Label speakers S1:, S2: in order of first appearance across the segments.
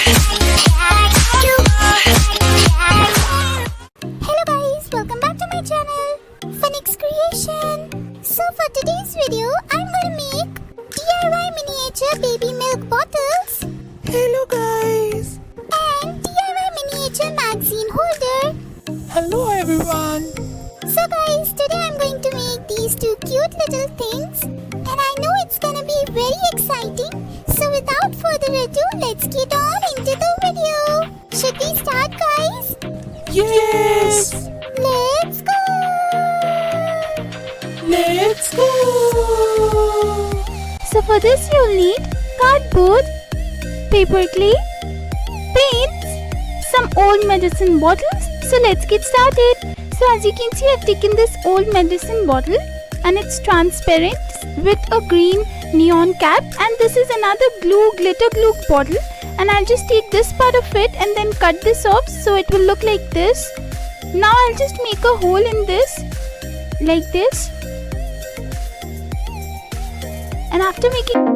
S1: Hello guys, welcome back to my channel, FunX Creation. So for today's video, I'm gonna make DIY miniature baby milk bottles.
S2: Hello guys.
S1: And DIY miniature magazine holder.
S2: Hello everyone.
S1: So guys, today I'm going to make these two cute little things. And I know it's gonna be very exciting. So without further ado, let's get on into the video. Should we start guys?
S2: Yes.
S1: Let's go!
S2: Let's go.
S1: So for this you'll need cardboard, paper clay, paints, some old medicine bottles. So let's get started. So as you can see, I've taken this old medicine bottle and it's transparent with a green neon cap, and this is another glitter glue bottle, and I'll just take this part of it and then cut this off so it will look like this. Now I'll just make a hole in this like this, and after making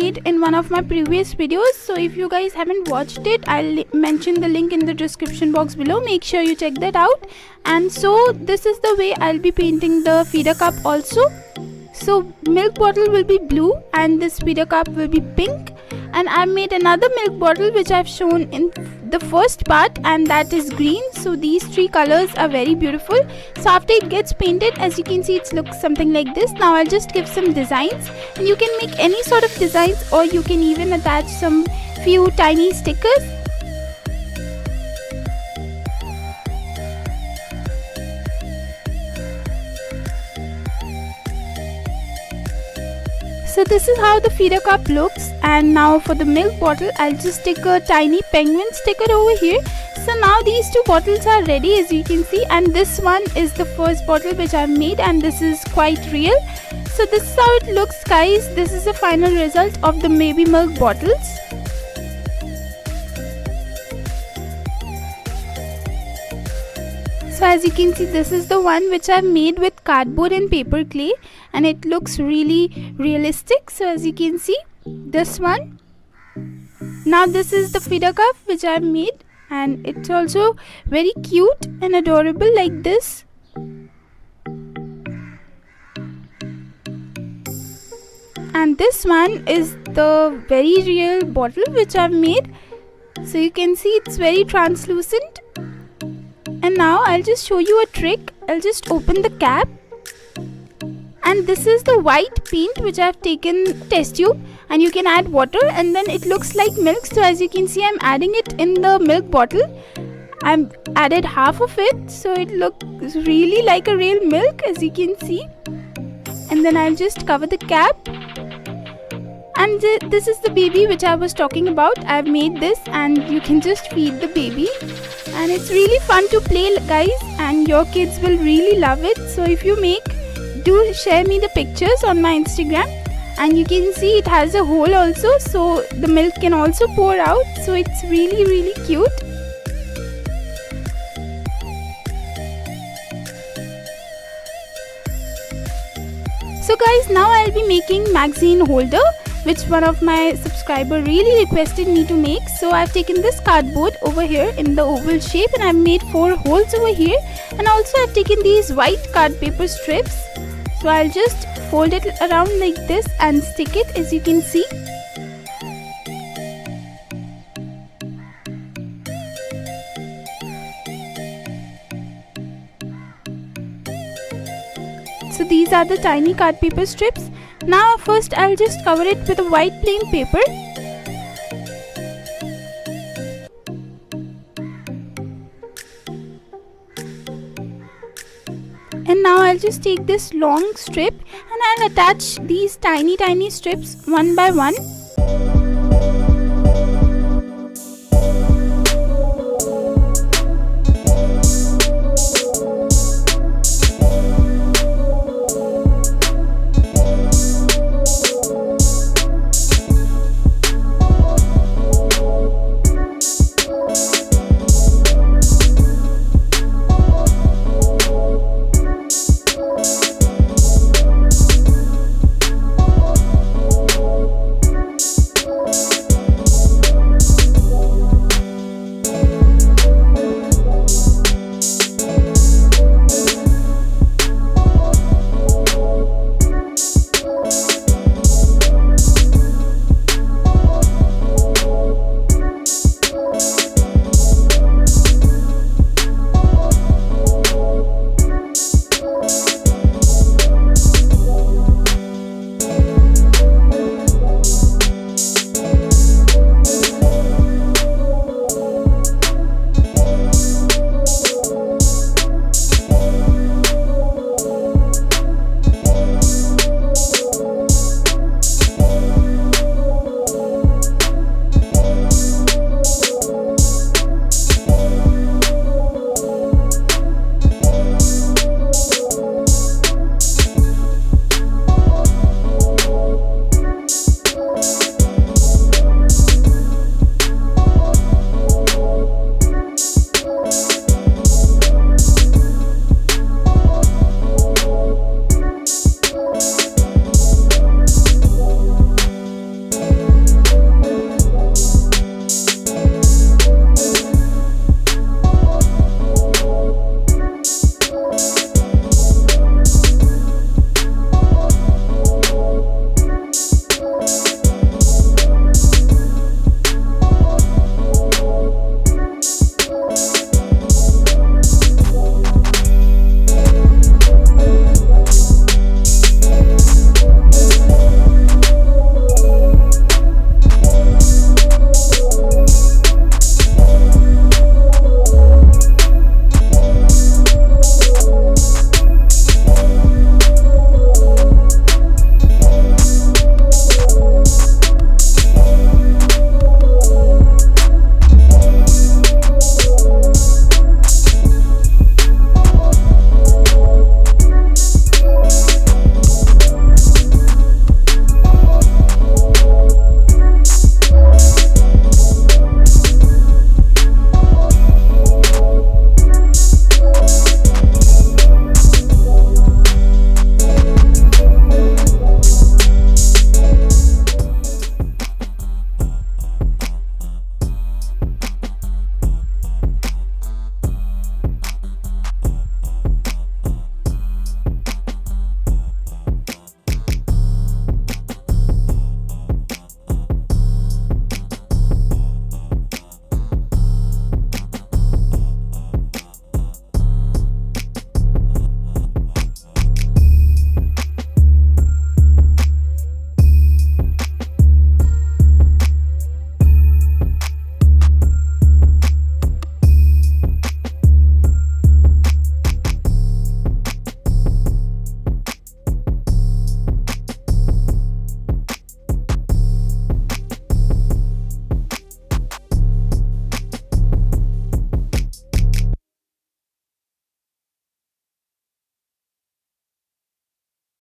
S1: made in one of my previous videos. So if you guys haven't watched it, I'll mention the link in the description box below. Make sure you check that out. And so this is the way I'll be painting the feeder cup also. So milk bottle will be blue and this feeder cup will be pink. And I made another milk bottle which I've shown in the first part, and that is green. So these three colors are very beautiful. So after it gets painted, as you can see, it looks something like this. Now I'll just give some designs, and you can make any sort of designs, or you can even attach some few tiny stickers. So this is how the feeder cup looks. And now for the milk bottle, I'll just stick a tiny penguin sticker over here. So now these two bottles are ready, as you can see, and this one is the first bottle which I've made, and this is quite real. So this is how it looks, guys. This is the final result of the baby milk bottles. So as you can see, this is the one which I've made with cardboard and paper clay, and it looks really realistic. So as you can see, this one. Now this is the feeder cup which I've made, and it's also very cute and adorable like this. And this one is the very real bottle which I've made. So you can see it's very translucent. And now I'll just show you a trick. I'll just open the cap, and this is the white paint which I've taken test tube, and you can add water and then it looks like milk. So as you can see, I'm adding it in the milk bottle. I've added half of it, so it looks really like a real milk, as you can see. And then I'll just cover the cap. And this is the baby which I was talking about. I've made this, and you can just feed the baby, and it's really fun to play, guys, and your kids will really love it. So if you make, do share me the pictures on my Instagram. And you can see it has a hole also, so the milk can also pour out. So it's really cute. So guys, now I'll be making magazine holder, which one of my subscriber really requested me to make. So I've taken this cardboard over here in the oval shape, and I've made 4 holes over here. And also I've taken these white card paper strips. So I'll just fold it around like this and stick it, as you can see. So these are the tiny card paper strips. Now first I'll just cover it with a white plain paper. And now I'll just take this long strip, and I'll attach these tiny strips one by one.